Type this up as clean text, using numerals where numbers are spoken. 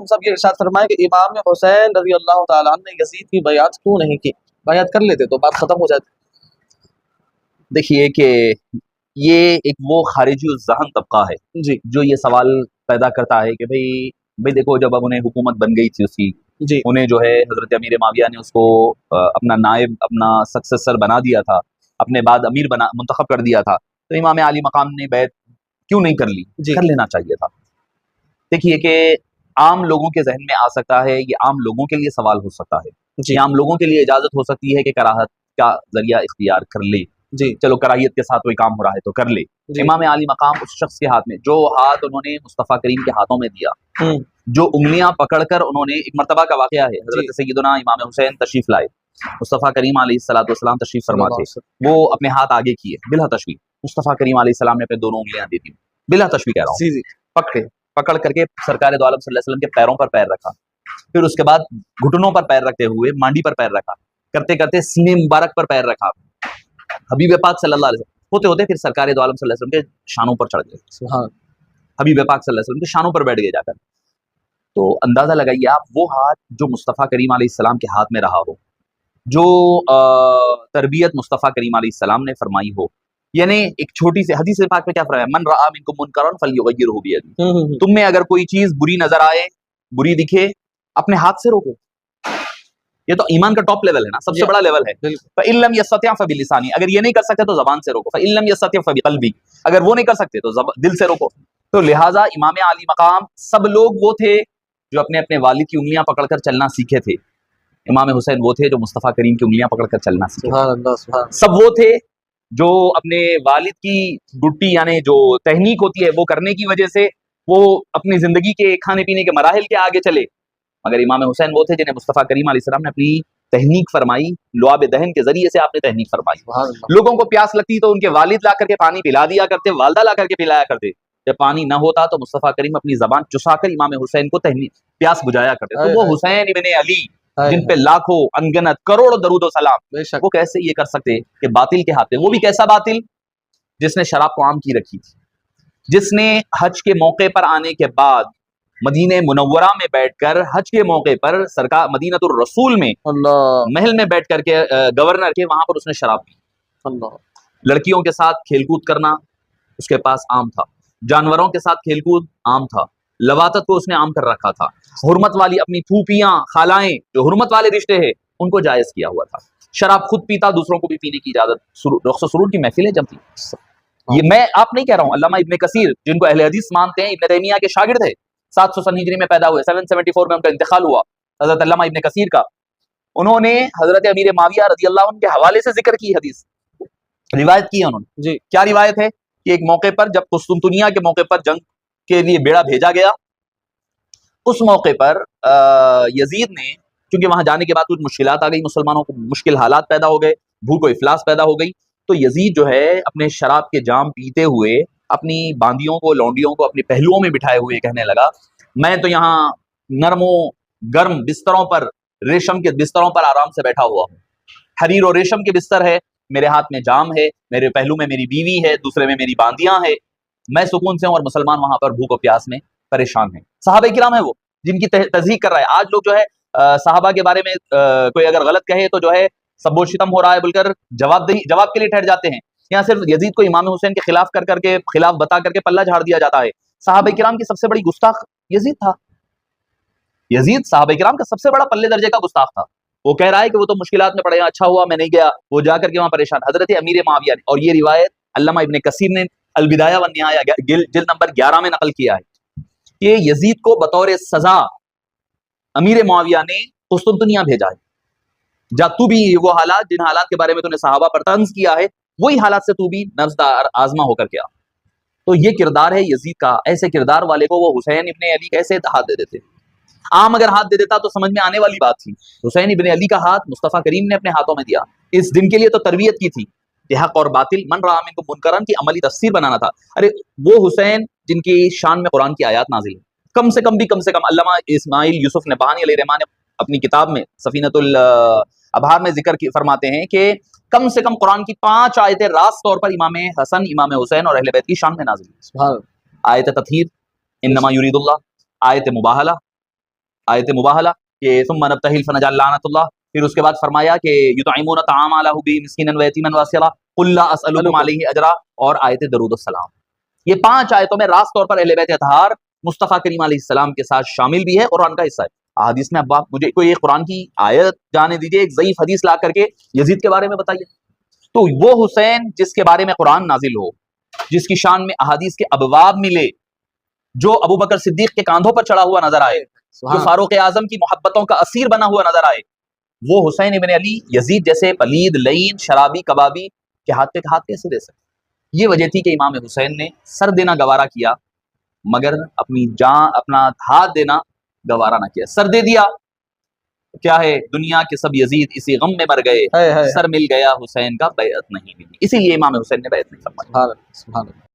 सब ये इरशाद फरमाए कि इमाम हुसैन रजी अल्लाह ताला अन्हु ने यजीद की बैअत क्यों नहीं की, बैअत कर लेते तो बात खत्म हो जाती। देखिए कि ये एक वो खारिजी ज़हन तबका है जी जो ये सवाल पैदा करता है कि भाई देखो, जब अब उन्हें हुकूमत बन गई थी उसकी, जी उन्हें जो है हज़रत अमीर माविया ने उसको अपना नायब, अपना सक्सेसर बना दिया था, अपने बाद अमीर बना मुंतखब कर दिया था, तो इमाम आली मकाम ने बैत क्यों नहीं कर ली? जी कर लेना चाहिए था। देखिए कि आम लोगों के जहन में आ सकता है, ये आम लोगों के लिए सवाल हो सकता है, जी ये आम लोगों के लिए इजाजत हो सकती है कि कराहत का जरिया इख्तियार कर ले, जी चलो कराहियत के साथ कोई काम हो रहा है तो कर ले। जी इमाम आली मकाम उस शख्स के हाथ में, जो हाथ उन्होंने मुस्तफ़ा करीम के हाथों में दिया, जो उंगलियां पकड़कर उन्होंने, एक मरतबा का वाकया है, हजरत सैयदना इमाम हुसैन तशरीफ लाए, मुस्तफ़ा करीम अलैहिस्सलाम तशरीफ फरमा थे, वो अपने हाथ आगे किए बिला तशबीह, मुस्तफ़ा करीम अलैहिस्सलाम ने अपने दोनों उंगलियां दे दी, बिला तशबीह कह रहा हूँ, पकड़ करके सरकार दो आलम सल्लल्लाहु अलैहि वसल्लम के पैरों पर पैर रखा, फिर उसके बाद घुटनों पर पैर रखते हुए मांडी पर पैर रखा, करते करते सीने मुबारक पर पैर रखा, हबीब पाक सल्लल्लाहु अलैहि वसल्लम होते होते फिर सरकार दो आलम सल्लल्लाहु अलैहि वसल्लम के शानों पर चढ़ गए, हबीब पाक सल्लल्लाहु अलैहि वसल्लम के शानों पर बैठ गए जाकर। तो अंदाजा लगाइए आप, वो हाथ जो मुस्तफ़ा करीम अलैहिस्सलाम के हाथ में रहा हो, जो तरबियत मुस्तफ़ा करीम अलैहिस्सलाम ने फरमाई हो, यानी एक छोटी सी हदीस पाक में क्या फरमाया, मन रआ मिनकुम मुनकरन फलयुगय्यिरहु बियदिही, तुम में अगर कोई चीज बुरी नजर आए, बुरी दिखे, अपने हाथ से रोको। ये तो ईमान का टॉप लेवल है ना, सबसे बड़ा लेवल है। फ़इल्लम यस्तति' फ़बिलिसानी, अगर ये नहीं कर सकते तो जबान से रोको, फ़इल्लम यस्तति' फ़बिक़ल्बी, अगर वो नहीं कर सकते तो दिल से रोको। तो लिहाजा इमाम आली मकाम, सब लोग वो थे जो अपने अपने वालिद की उंगलियां पकड़कर चलना सीखे थे, इमाम हुसैन वो थे जो मुस्तफ़ा करीम की उंगलियां पकड़कर चलना सीखे। सब वो थे जो अपने वालिद की गुट्टी यानी जो तहनीक होती है वो करने की वजह से वो अपनी जिंदगी के खाने पीने के मराहिल के आगे चले, मगर इमाम हुसैन वो थे जिन्हें मुस्तफ़ा करीम अलैहिस्सलाम ने अपनी तहनीक फरमाई, लुआब दहन के जरिए से आपने तहनीक फरमाई। लोगों को प्यास लगती तो उनके वालिद ला करके पानी पिला दिया करते, वालदा ला करके पिलाया करते, जब पानी न होता तो मुस्तफ़ा करीम अपनी जबान चुसाकर इमाम हुसैन को प्यास बुझाया करते। तो वो हुसैन इब्ने अली जिन पे लाखों अनगिनत करोड़ों दरूद और सलाम, वो कैसे ये कर सकते कि बातिल के हाथ में, वो भी कैसा बातिल जिसने शराब को आम की रखी थी, जिसने हज के मौके पर आने के बाद मदीने मुनव्वरा में बैठकर हज के मौके पर सरकार मदीनतुर रसूल में महल में बैठ करके गवर्नर के वहां पर उसने शराब पी, लड़कियों के साथ खेलकूद करना उसके पास आम था, जानवरों के साथ खेलकूद आम था, लवातत को उसने आम कर रखा था, हुर्मत वाली अपनी फूफियां खालाएं जो हुर्मत वाले रिश्ते हैं उनको जायज किया हुआ था, शराब खुद पीता, दूसरों को भी पीने की इजाजत, रुख्सत सुरूर की महफिलें जमती। ये मैं आप नहीं कह रहा हूँ, अल्लामा इब्ने कसीर जिनको अहले हदीस मानते हैं, इब्ने तैमिया के शागिर्द थे, 700 सन हिजरी में पैदा हुए, 774 में उनका इंतकाल हुआ, हजरत अल्लामा इब्ने कसीर का, उन्होंने हजरत अमीर माविया रज़ी अल्लाह अन्हु के हवाले से जिक्र की हदीस रिवायत की है उन्होंने जी। क्या रिवायत है कि एक मौके पर जब कुस्तुनतुनिया के मौके पर जंग के लिए बेड़ा भेजा गया, उस मौके पर यजीद ने, क्योंकि वहां जाने के बाद कुछ मुश्किलात आ गई, मुसलमानों को मुश्किल हालात पैदा हो गए, भूख व इफलास पैदा हो गई, तो यजीद जो है अपने शराब के जाम पीते हुए अपनी बांदियों को, लौंडियों को अपने पहलुओं में बिठाए हुए कहने लगा, मैं तो यहाँ नरमो गर्म बिस्तरों पर, रेशम के बिस्तरों पर आराम से बैठा हुआ हूँ, हरीर और रेशम के बिस्तर है, मेरे हाथ में जाम है, मेरे पहलू में मेरी बीवी है, दूसरे में मेरी बांदियां है, मैं सुकून से हूं और मुसलमान वहां पर भूख और प्यास में परेशान है। सहाबा किराम है वो जिनकी तज़हीक कर रहा है। आज लोग जो है सहाबा के बारे में कोई अगर गलत कहे तो जो है सबो शितम हो रहा है बोलकर जवाब के लिए ठहर जाते हैं। यहाँ सिर्फ यजीद को इमाम हुसैन के खिलाफ कर करके, खिलाफ बता करके पल्ला झाड़ दिया जाता है। सहाबा किराम की सबसे बड़ी गुस्ताख यजीद था। यजीद सहाबा किराम का सबसे बड़ा पल्ले दर्जे का गुस्ताख था। वो कह रहा है कि वो तो मुश्किलात में पड़े, अच्छा हुआ मैं नहीं गया, वो जाकर के वहां परेशान। हजरत अमीर माविया ने, और ये रिवायत अल्लामा इब्ने कसीर ने अलबिदाया व निहाया जिल्द नंबर 11 में नकल किया है कि यजीद को बतौर सजा अमीर मुआविया ने कुस्तुनतुनिया भेजा है, जा तू भी वो हालात, जिन हालात के बारे में तूने सहाबा पर तंज किया है, वही हालात से तू भी नफ्स आजमा होकर के आ। तो ये किरदार है यजीद का। ऐसे किरदार वाले को वो हुसैन इब्ने अली कैसे हाथ दे देते? आम अगर हाथ दे देता तो समझ में आने वाली बात थी। हुसैन इब्ने अली का हाथ मुस्तफ़ा करीम ने अपने हाथों में दिया, इस दिन के लिए तो तरबियत की थी, हक और बातिल, मन रआ मिनकुम मुनकरन की अमली तफसीर बनाना था। अरे वो हुसैन जिनकी शान में कुरान की आयत नाजिल है, कम से कम अल्लामा इस्माइल यूसुफ नबहानी अलैहिर्रहमान ने अपनी किताब में सफीनतुल अबहार में जिक्र फरमाते हैं कि कम से कम कुरान की 5 आयतें रास तौर पर इमाम हसन, इमाम हुसैन और अहले बैत की शान में नाजिल है। आयत ततहीर, इन्नमा युरीदुल्लाह, आयत मुबाहला, آیت مباہلہ کہ ثم نبتہل فنجعل لعنۃ اللہ، پھر اس کے بعد فرمایا کہ یطعمون الطعام علی حبہ مسکینا ویتیما واسیرا قل لا اسألکم علیہ اجرا، اور آیت درود السلام. یہ 5 آیتوں میں راست طور پر اہل بیت اطہار مصطفیٰ کریم علیہ السلام کے ساتھ شامل بھی ہے، قرآن کا حصہ ہے. احادیث میں اب آپ مجھے کوئی ایک قرآن کی آیت جانے دیجئے، ایک ضعیف حدیث لا کر کے یزید کے بارے میں بتائیے. تو وہ حسین جس کے بارے میں قرآن نازل ہو، جس کی شان میں احادیث کے ابواب ملے، جو ابو بکر صدیق کے کاندھوں پر چڑھا ہوا نظر آئے، جو فاروق اعظم کی محبتوں کا اسیر بنا ہوا نظر آئے، وہ حسین ابن علی یزید جیسے پلید لعین شرابی کبابی کے ہاتھ پہ ہاتھ کیسے دے سکتے؟ یہ وجہ تھی کہ امام حسین نے سر دینا گوارا کیا، مگر اپنی جان، اپنا ہاتھ دینا گوارا نہ کیا. سر دے دیا، کیا ہے، دنیا کے سب یزید اسی غم میں مر گئے، سر مل گیا حسین کا بیعت نہیں ملی. اسی لیے امام حسین نے بیعت نہیں فرمائی. سبحان اللہ.